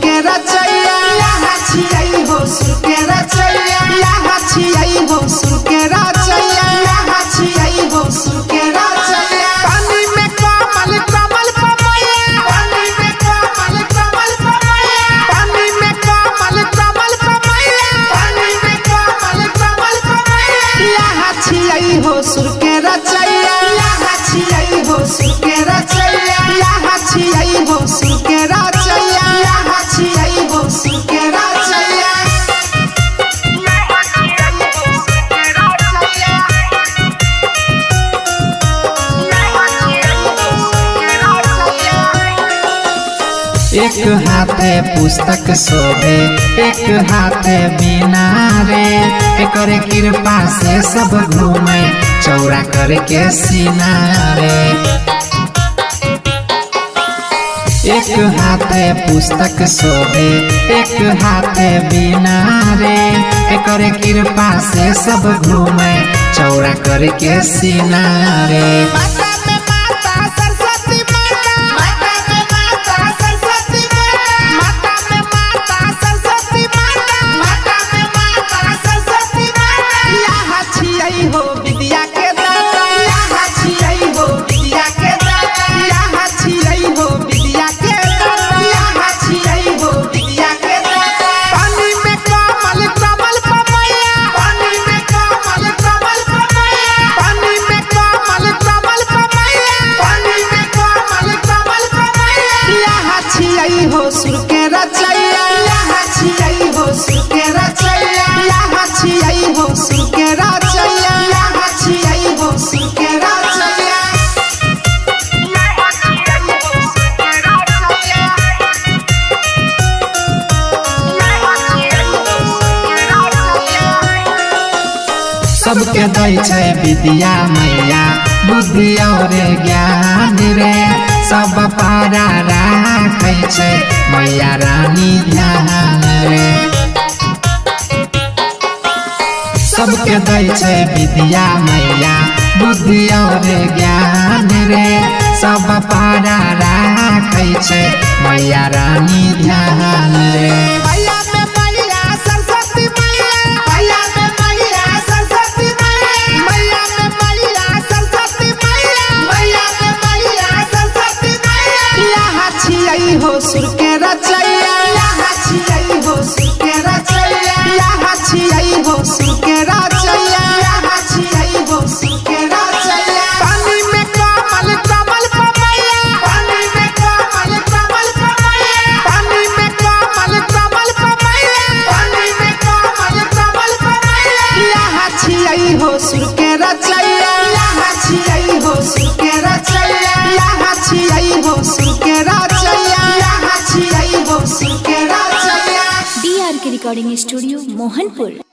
के रचैया यहाँ छियै हो सुर के रचैया यहाँ छियै हो सुर के रचैया यहाँ छियै हो सुर के रचैया पानी में कमल कमल पमैया पानी में कमल कमल पमैया पानी में कमल कमल पमैया पानी में कमल कमल पमैया यहाँ छियै हो सुर के रचैया यहाँ छियै हो सुर के रचैया यहाँ छियै हो सुर के रचैया यहाँ छियै हो सुर के रचैया एक हाथे पुस्तक शोभे एक हाथे बीना रे एकरे कृपा से सब घूमे चौरा करके सीना रे एक हाथे पुस्तक शोभे एक हाथे बीना रे एकरे कृपा से सब घूमे चौरा करके सीना रे हो सुर के रचैया यहाँ छियै हो सुर के रचैया यहाँ छियै हो सुर के रचैया यहाँ छियै हो सुर के रचैया सबके दै छै विद्या मैया बुद्धि और ज्ञान रे सब पारा राखै छै मैया रानी ध्यान रे सबके दै छै विद्या मैया बुद्धि और ज्ञान रे सब पारा राखै छै मैया रानी ध्यान रे हो सुर के रचैया यहाँ छियै हो सुर के रचैया यहाँ छियै हो सुर के रचैया यहाँ छियै हो सुर के रचैया पानी में कमल कमल पमैया पानी में कमल कमल पमैया पानी में कमल कमल पमैया पानी में कमल कमल पमैया यहाँ छियै हो सुर के रचैया यहाँ छियै हो सुर के रचैया यहाँ छियै हो सुर के रचैया DRK रिकॉर्डिंग स्टूडियो मोहनपुर।